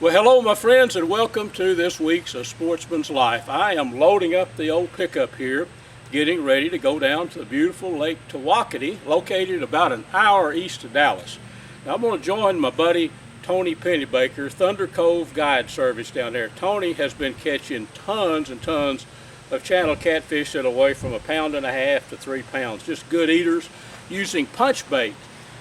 Well, hello my friends, and welcome to this week's Sportsman's Life. I am loading up the old pickup here, getting ready to go down to the beautiful Lake Tawakoni, located about an hour east of Dallas. Now, I'm going to join my buddy Tony Pennebaker, Thunder Cove Guide Service down there. Tony has been catching tons and tons of channel catfish that weigh from 1.5 pounds to 3 pounds. Just good eaters using punch bait.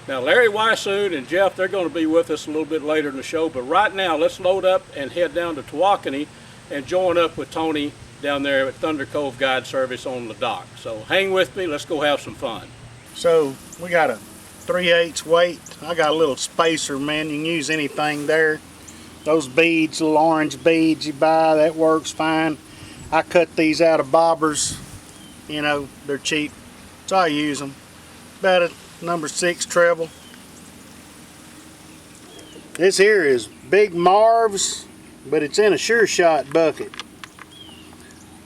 Now, Larry Weissoon and Jeff, they're going to be with us a little bit later in the show, but right now let's load up and head down to Tawakoni and join up with Tony down there at Thunder Cove Guide Service on the dock. So hang with me, let's go have some fun. So we got a 3/8 weight. I got a little spacer, man. You can use anything there. Those beads, little orange beads you buy, that works fine. I cut these out of bobbers. You know, they're cheap, so I use them. About a number 6 treble. This here is Big Marv's, but it's in a Sure Shot bucket.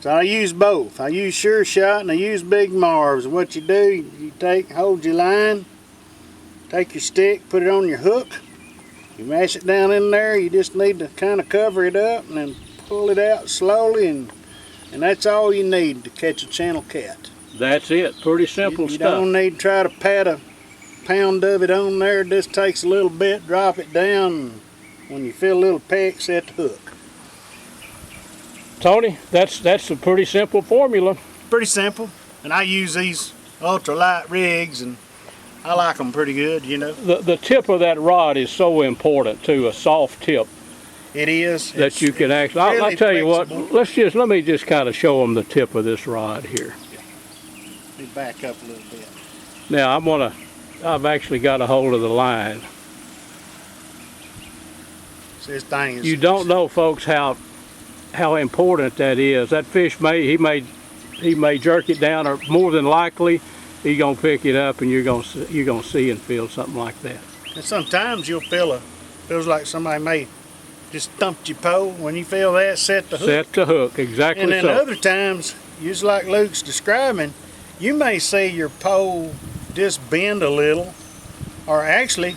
So I use both. I use Sure Shot and I use Big Marv's. What you do, you hold your line, take your stick, put it on your hook, you mash it down in there. You just need to kind of cover it up and then pull it out slowly, and that's all you need to catch a channel cat. That's it, pretty simple stuff. You don't need to try to pat a pound of it on there. This takes a little bit, drop it down, and when you feel a little peck, set the hook. Tony, that's a pretty simple formula. Pretty simple, and I use these ultralight rigs, and I like them pretty good, you know. The tip of that rod is so important too, a soft tip. It is. That you can actually, really I'll tell you what, flexible. let me just kind of show them the tip of this rod here. Let me back up a little bit. Now I've actually got a hold of the line. So this thing is, You don't know, folks, how important that is. That fish he may jerk it down, or more than likely he's gonna pick it up, and you're gonna see and feel something like that. And sometimes you'll feels like somebody may just thumped your pole. When you feel that, set the hook. Set the hook, exactly. And then so. other times, just like Luke's describing, you may see your pole just bend a little, or actually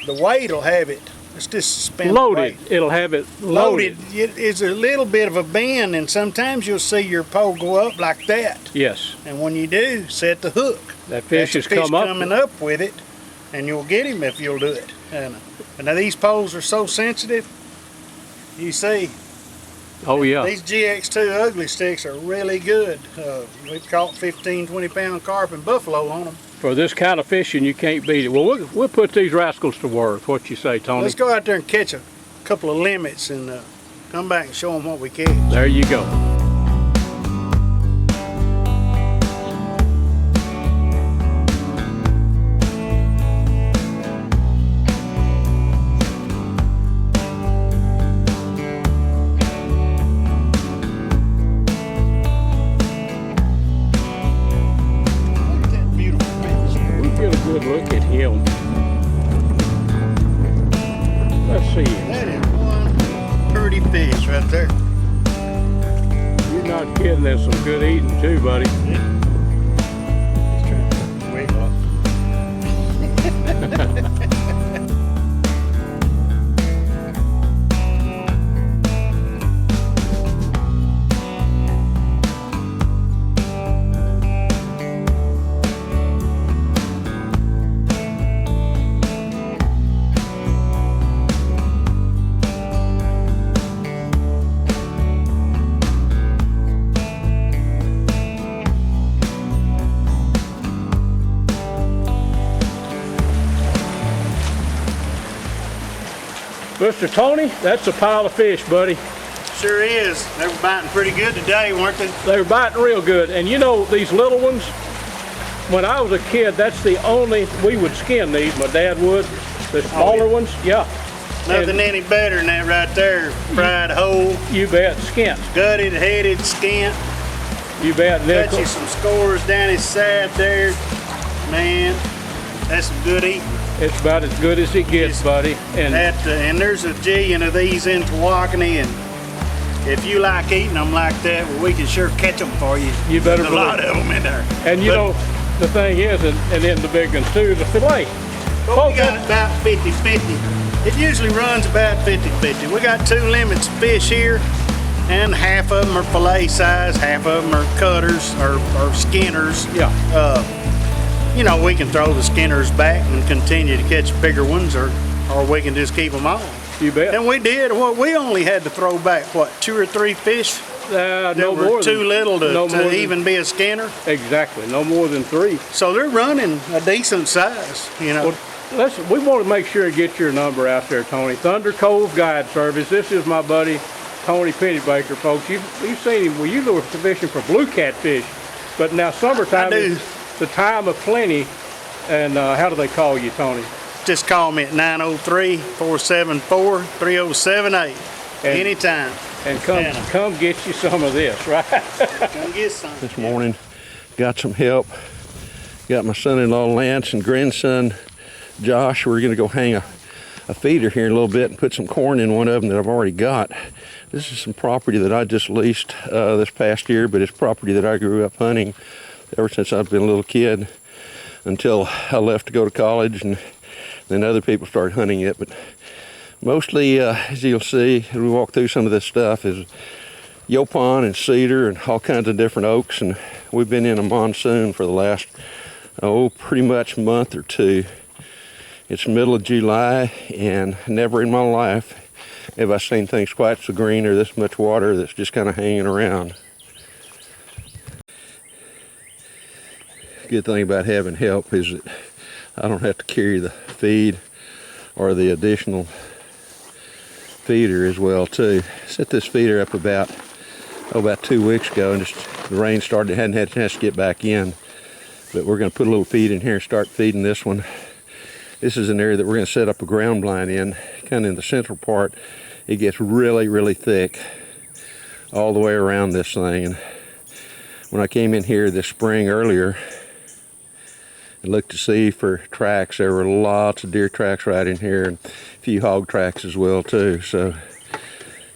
the weight will have it. It's just suspended Loaded. weight. It'll have it loaded. It's a little bit of a bend, and sometimes you'll see your pole go up like that. Yes. And when you do, set the hook. That fish has That's the come up. coming up with it, and you'll get him if you'll do it. And now these poles are so sensitive. You see. Oh yeah. These GX2 ugly sticks are really good. We've caught 15, 20-pound carp and buffalo on them. For this kind of fishing, you can't beat it. Well, we'll put these rascals to work. What you say, Tony? Let's go out there and catch a couple of limits and come back and show them what we catch. There you go. Look at him. Let's see. That is one pretty fish right there. You're not kidding. There's some good eating too, buddy. Yeah. He's trying to wave off. Mr. Tony, that's a pile of fish, buddy. Sure is. They were biting pretty good today, weren't they? They were biting real good. And you know, these little ones, when I was a kid, that's the only, we would skin these, my dad would. The smaller ones, yeah. Nothing any better than that right there. Fried whole. You bet, skint. Gutted, headed, skint. You bet, Nickel. Got you some scores down his side there. Man, that's some good eating. It's about as good as it gets, buddy. And and there's a jillion of these in Tawakoni, and if you like eating them like that, well, we can sure catch them for you. You better There's a lot of them in there. And you know, the thing is, and then the big ones too, the fillet. Well, we got about 50-50. It usually runs about 50-50. We got 2 limits of fish here, and half of them are fillet size, half of them are cutters or skinners. Yeah. You know, we can throw the skinners back and continue to catch bigger ones, or we can just keep them all. You bet. And we did. Well, we only had to throw back, what, 2 or 3 fish? No were more too little to even be a skinner. Exactly, no more than 3. So they're running a decent size, you know. Well, we want to make sure to get your number out there, Tony. Thunder Cove Guide Service. This is my buddy Tony Pennebaker, folks. You've seen him. We usually were fishing for blue catfish, but now summertime is the time of plenty. And how do they call you, Tony? Just call me at 903-474-3078 anytime. And come get you some of this, right? Come get some. This morning, got some help. Got my son-in-law Lance and grandson Josh. We're gonna go hang a feeder here in a little bit and put some corn in one of them that I've already got. This is some property that I just leased this past year, but it's property that I grew up hunting ever since I've been a little kid until I left to go to college, and then other people started hunting it. But mostly, as you'll see, as we walk through some of this stuff, is yopon and cedar and all kinds of different oaks, and we've been in a monsoon for the last, pretty much month or 2. It's middle of July, and never in my life have I seen things quite so green or this much water that's just kind of hanging around. Good thing about having help is that I don't have to carry the feed or the additional feeder as well too. Set this feeder up about 2 weeks ago, and the rain started. Hadn't had a chance to get back in, but we're going to put a little feed in here and start feeding this one. This is an area that we're going to set up a ground blind in, kind of in the central part. It gets really, really thick all the way around this thing. And when I came in here this spring earlier and looked to see for tracks, there were lots of deer tracks right in here, and a few hog tracks as well too. So I'm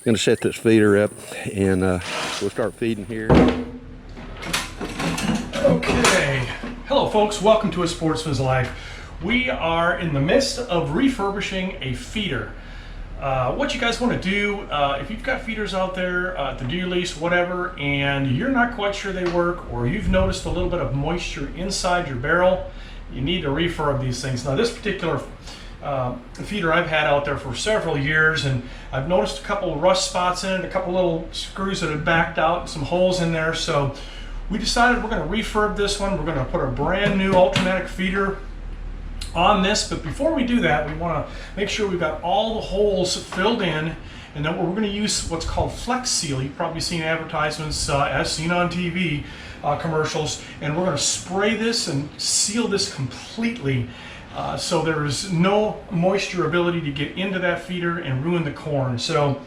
going to set this feeder up, and we'll start feeding here. Okay, hello folks, welcome to A Sportsman's Life. We are in the midst of refurbishing a feeder. What you guys want to do, if you've got feeders out there at the deer lease, whatever, and you're not quite sure they work, or you've noticed a little bit of moisture inside your barrel, you need to refurb these things. Now this particular feeder I've had out there for several years, and I've noticed a couple of rust spots in it, a couple little screws that have backed out, and some holes in there. So we decided we're going to refurb this one. We're going to put a brand new Ultramatic feeder on this, but before we do that, we want to make sure we've got all the holes filled in, and then we're going to use what's called Flex Seal. You've probably seen advertisements as seen on TV commercials, and we're going to spray this and seal this completely so there is no moisture ability to get into that feeder and ruin the corn. So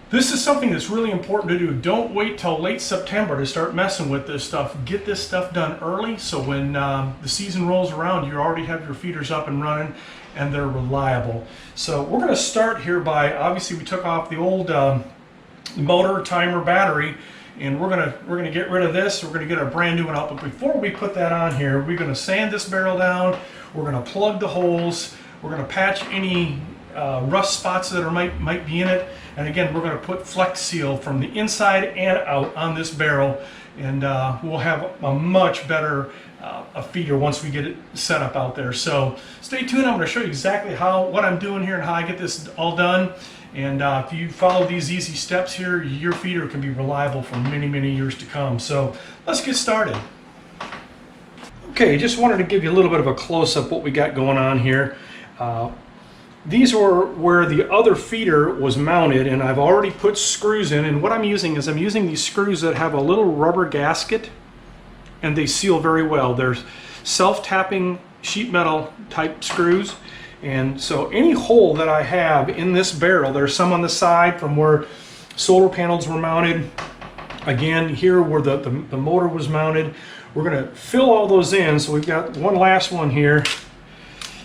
this is something that's really important to do. Don't wait till late September to start messing with this stuff. Get this stuff done early, so when the season rolls around, you already have your feeders up and running, and they're reliable. So we're going to start here by, obviously we took off the old motor, timer, battery, and we're gonna get rid of this. We're gonna get a brand new one out. But before we put that on here, we're gonna sand this barrel down. We're gonna plug the holes. We're gonna patch any rust spots that might be in it. And again, we're going to put Flex Seal from the inside and out on this barrel, and we'll have a much better a feeder once we get it set up out there. So stay tuned. I'm going to show you exactly what I'm doing here and how I get this all done. And if you follow these easy steps here, your feeder can be reliable for many, many years to come. So let's get started. Okay, just wanted to give you a little bit of a close-up what we got going on here. these were where the other feeder was mounted, and I've already put screws in, and what I'm using is I'm using these screws that have a little rubber gasket, and they seal very well. They're self-tapping sheet metal type screws, and so any hole that I have in this barrel, there's some on the side from where solar panels were mounted, again here where the motor was mounted, we're going to fill all those in. So we've got one last one here,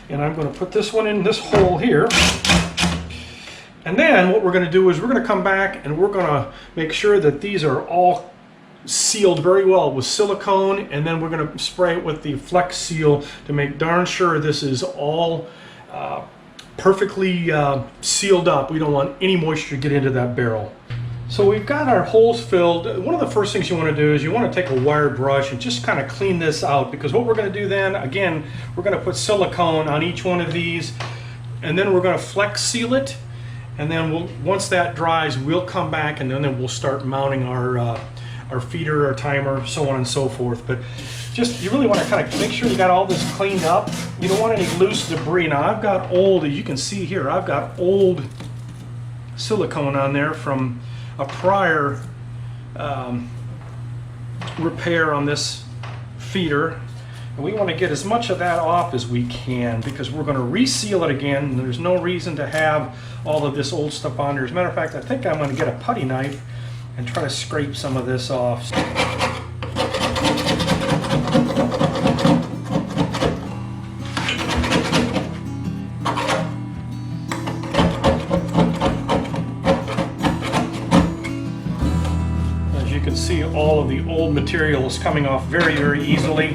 and I'm going to put this one in this hole here. And then what we're going to do is we're going to come back and we're going to make sure that these are all sealed very well with silicone, and then we're going to spray it with the Flex Seal to make darn sure this is all perfectly sealed up. We don't want any moisture to get into that barrel. So we've got our holes filled. One of the first things you want to do is you want to take a wire brush and just kind of clean this out, because what we're going to do then, again, we're going to put silicone on each one of these, and then we're going to Flex Seal it, and then once that dries, we'll come back and then we'll start mounting our feeder, our timer, so on and so forth. But just, you really want to kind of make sure you got all this cleaned up. You don't want any loose debris. Now I've got old, you can see here, I've got old silicone on there from a prior repair on this feeder, and we want to get as much of that off as we can, because we're going to reseal it again, and there's no reason to have all of this old stuff on there. As a matter of fact, I think I'm going to get a putty knife and try to scrape some of this off. As you can see, all of the old material is coming off very, very easily.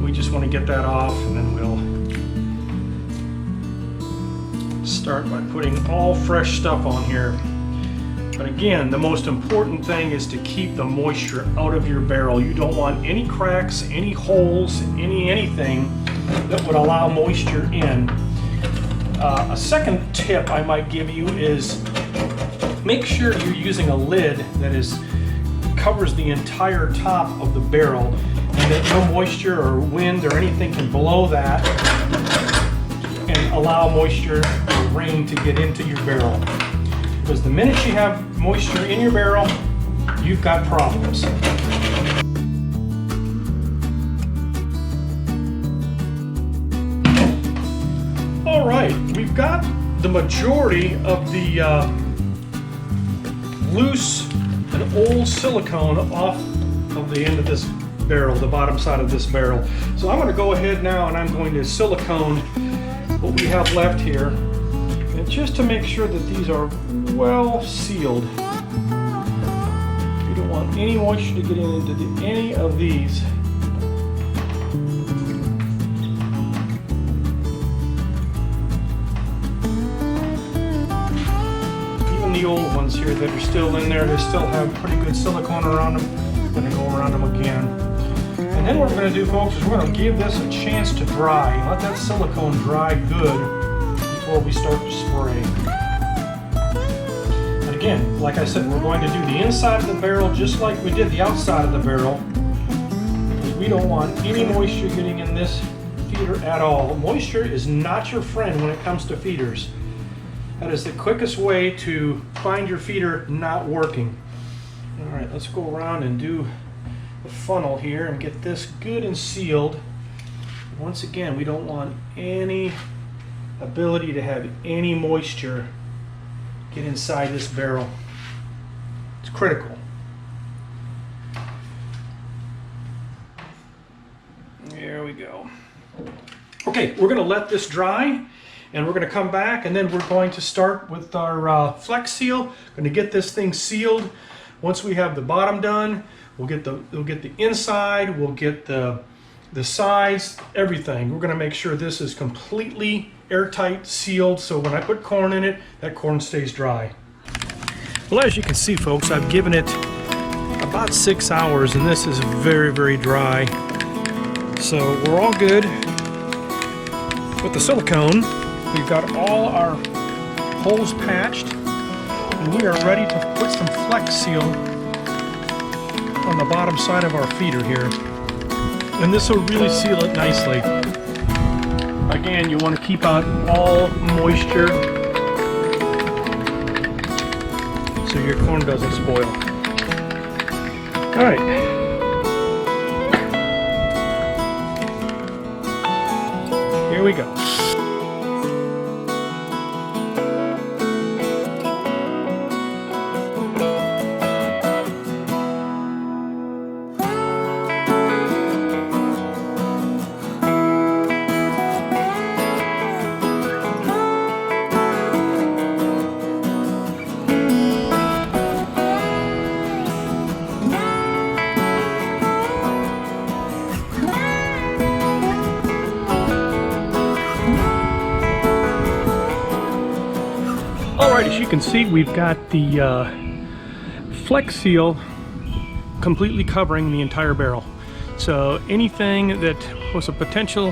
We just want to get that off, and then we'll start by putting all fresh stuff on here. But again, the most important thing is to keep the moisture out of your barrel. You don't want any cracks, any holes, anything that would allow moisture in. A second tip I might give you is make sure you're using a lid that covers the entire top of the barrel, and that no moisture or wind or anything can blow that and allow moisture or rain to get into your barrel. Because the minute you have moisture in your barrel, you've got problems. All right, we've got the majority of the loose and old silicone off of the end of this barrel, the bottom side of this barrel. So I'm going to go ahead now and I'm going to silicone what we have left here, and just to make sure that these are well sealed. You don't want any moisture to get into any of these. Even the old ones here that are still in there, they still have pretty good silicone around them. I'm going to go around them again. And then what we're going to do, folks, is we're going to give this a chance to dry. Let that silicone dry good before we start to spray. And again, like I said, we're going to do the inside of the barrel just like we did the outside of the barrel, because we don't want any moisture getting in this feeder at all. Moisture is not your friend when it comes to feeders. That is the quickest way to find your feeder not working. All right, let's go around and do the funnel here and get this good and sealed. Once again, we don't want any ability to have any moisture get inside this barrel. It's critical. There we go. Okay, we're going to let this dry, and we're going to come back, and then we're going to start with our Flex Seal. Going to get this thing sealed. Once we have the bottom done, we'll get the inside, we'll get the sides, everything. We're going to make sure this is completely airtight, sealed, so when I put corn in it, that corn stays dry. Well, as you can see, folks, I've given it about 6 hours, and this is very, very dry. So we're all good with the silicone. We've got all our holes patched, and we are ready to put some Flex Seal on the bottom side of our feeder here. And this will really seal it nicely. Again, you want to keep out all moisture so your corn doesn't spoil. All right. Here we go. Alright, as you can see, we've got the Flex Seal completely covering the entire barrel. So anything that was a potential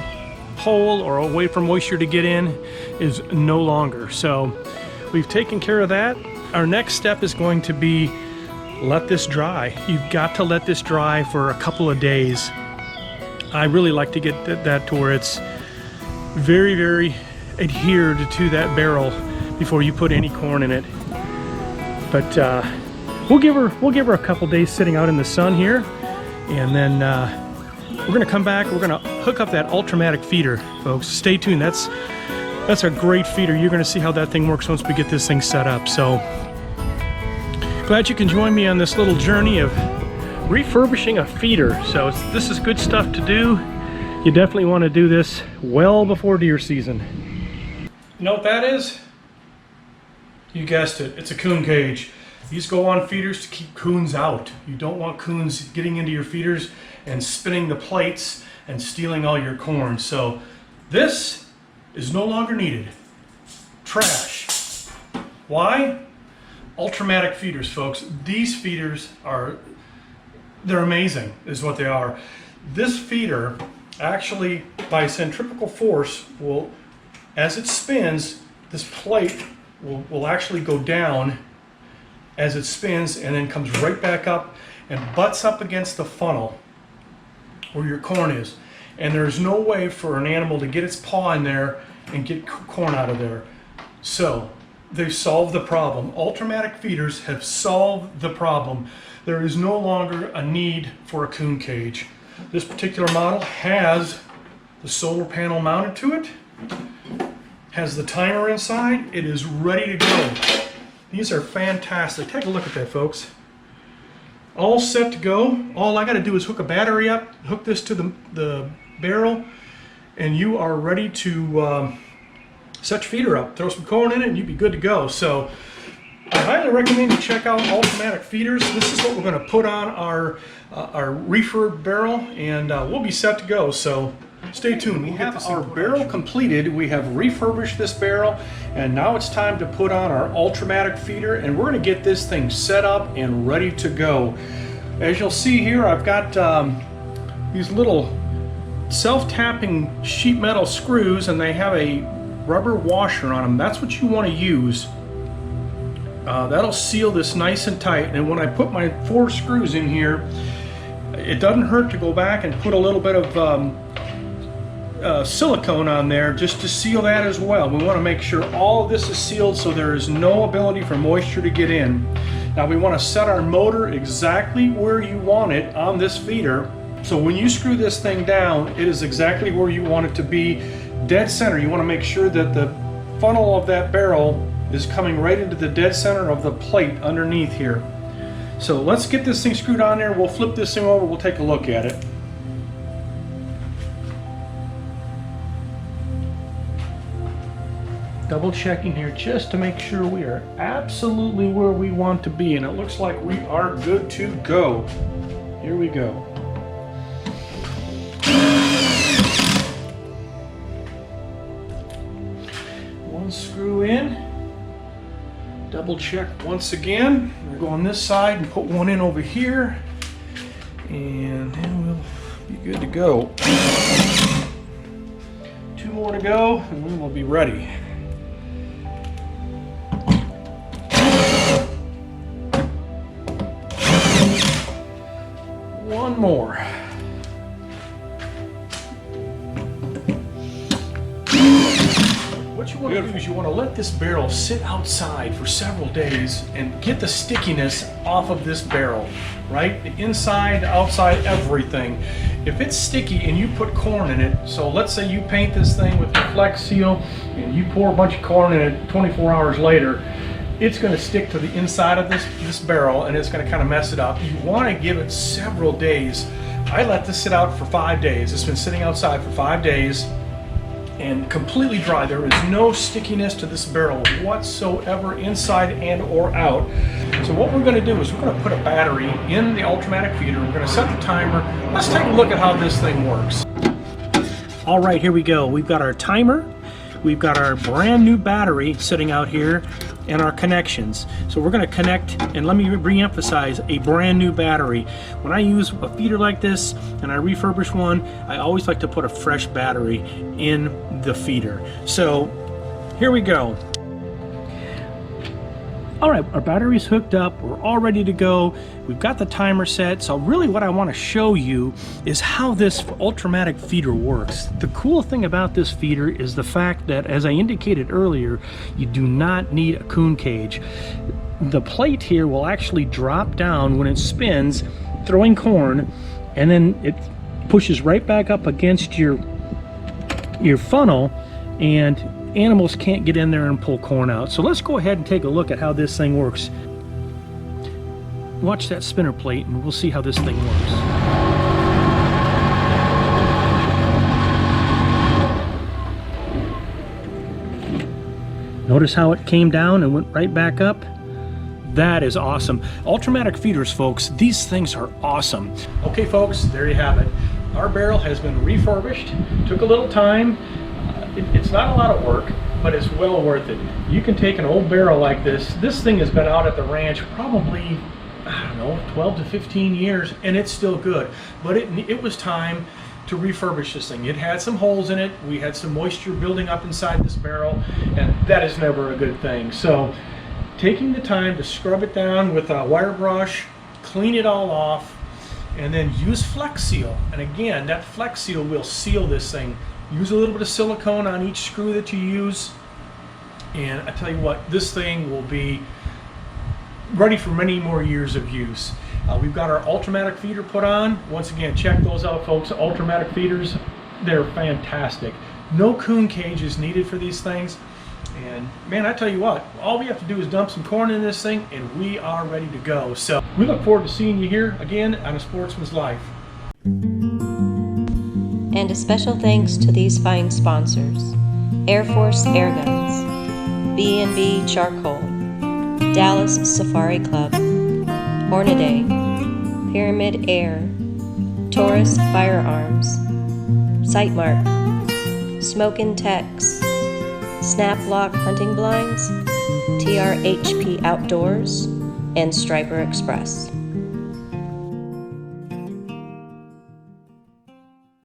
hole or a way for moisture to get in is no longer. So we've taken care of that. Our next step is going to be let this dry. You've got to let this dry for a couple of days. I really like to get that to where it's very, very adhered to that barrel before you put any corn in it. But we'll give her a couple days sitting out in the sun here, and then we're gonna come back. We're gonna hook up that Ultramatic feeder, folks. Stay tuned. That's a great feeder. You're gonna see how that thing works once we get this thing set up. So glad you can join me on this little journey of refurbishing a feeder. So this is good stuff to do. You definitely want to do this well before deer season. You know what that is? You guessed it, it's a coon cage. These go on feeders to keep coons out. You don't want coons getting into your feeders and spinning the plates and stealing all your corn. So this is no longer needed. Trash. Why? Ultramatic feeders, folks. These feeders they're amazing, is what they are. This feeder actually, by centrifugal force, will, as it spins, this plate will actually go down as it spins and then comes right back up and butts up against the funnel where your corn is. And there's no way for an animal to get its paw in there and get corn out of there. So they've solved the problem. Ultramatic feeders have solved the problem. There is no longer a need for a coon cage. This particular model has the solar panel mounted to it, has the timer inside. It is ready to go. These are fantastic. Take a look at that, folks. All set to go. All I got to do is hook a battery up, hook this to the barrel, and you are ready to set your feeder up. Throw some corn in it and you'd be good to go. So I highly recommend you check out Ultramatic feeders. This is what we're going to put on our refurb barrel, and we'll be set to go. So stay tuned. We have our barrel completed. We have refurbished this barrel, and now it's time to put on our Ultramatic feeder, and we're going to get this thing set up and ready to go. As you'll see here, I've got these little self-tapping sheet metal screws, and they have a rubber washer on them. That's what you want to use. That'll seal this nice and tight, and when I put my 4 screws in here, it doesn't hurt to go back and put a little bit of silicone on there just to seal that as well. We want to make sure all of this is sealed so there is no ability for moisture to get in. Now we want to set our motor exactly where you want it on this feeder. So when you screw this thing down, it is exactly where you want it to be, dead center. You want to make sure that the funnel of that barrel is coming right into the dead center of the plate underneath here. So let's get this thing screwed on there. We'll flip this thing over. We'll take a look at it. Double checking here just to make sure we are absolutely where we want to be, and it looks like we are good to go. Here we go. One screw in. Double check once again. We'll go on this side and put one in over here, and then we'll be good to go. 2 more to go, and we will be ready. One more. what you want to do is you want to let this barrel sit outside for several days and get the stickiness off of this barrel, right? The inside, outside, everything. If it's sticky and you put corn in it, so let's say you paint this thing with the Flex Seal and you pour a bunch of corn in it 24 hours later, it's going to stick to the inside of this barrel and it's going to kind of mess it up. You want to give it several days. I let this sit out for 5 days. It's been sitting outside for 5 days and completely dry. There is no stickiness to this barrel whatsoever, inside and or out. So what we're going to do is we're going to put a battery in the Ultramatic feeder. We're going to set the timer. Let's take a look at how this thing works. All right, here we go. We've got our timer. We've got our brand new battery sitting out here and our connections. So we're going to connect, and let me re-emphasize, a brand new battery. When I use a feeder like this and I refurbish one, I always like to put a fresh battery in the feeder. So here we go. All right, our battery's hooked up. We're all ready to go. We've got the timer set. So really what I want to show you is how this Ultramatic feeder works. The cool thing about this feeder is the fact that, as I indicated earlier, you do not need a coon cage. The plate here will actually drop down when it spins, throwing corn, and then it pushes right back up against your funnel, and animals can't get in there and pull corn out. So let's go ahead and take a look at how this thing works. Watch that spinner plate and we'll see how this thing works. Notice how it came down and went right back up? That is awesome. Ultramatic feeders, folks, these things are awesome. Okay folks, there you have it. Our barrel has been refurbished. Took a little time. It's not a lot of work, but it's well worth it. You can take an old barrel like this. This thing has been out at the ranch probably, I don't know, 12 to 15 years, and it's still good. But it was time to refurbish this thing. It had some holes in it. We had some moisture building up inside this barrel, and that is never a good thing. So taking the time to scrub it down with a wire brush, clean it all off, and then use Flex Seal. And again, that Flex Seal will seal this thing. Use a little bit of silicone on each screw that you use, and I tell you what, this thing will be ready for many more years of use. We've got our Ultramatic feeder put on. Once again, check those out, folks. Ultramatic feeders, they're fantastic. No coon cage is needed for these things. And man, I tell you what, all we have to do is dump some corn in this thing and we are ready to go. So we look forward to seeing you here again on A Sportsman's Life. And a special thanks to these fine sponsors: Air Force Air Guns, B&B Charcoal, Dallas Safari Club, Hornaday, Pyramid Air, Taurus Firearms, Sightmark, Smokin' Tex, Snaplock Hunting Blinds, TRHP Outdoors, and Striper Express.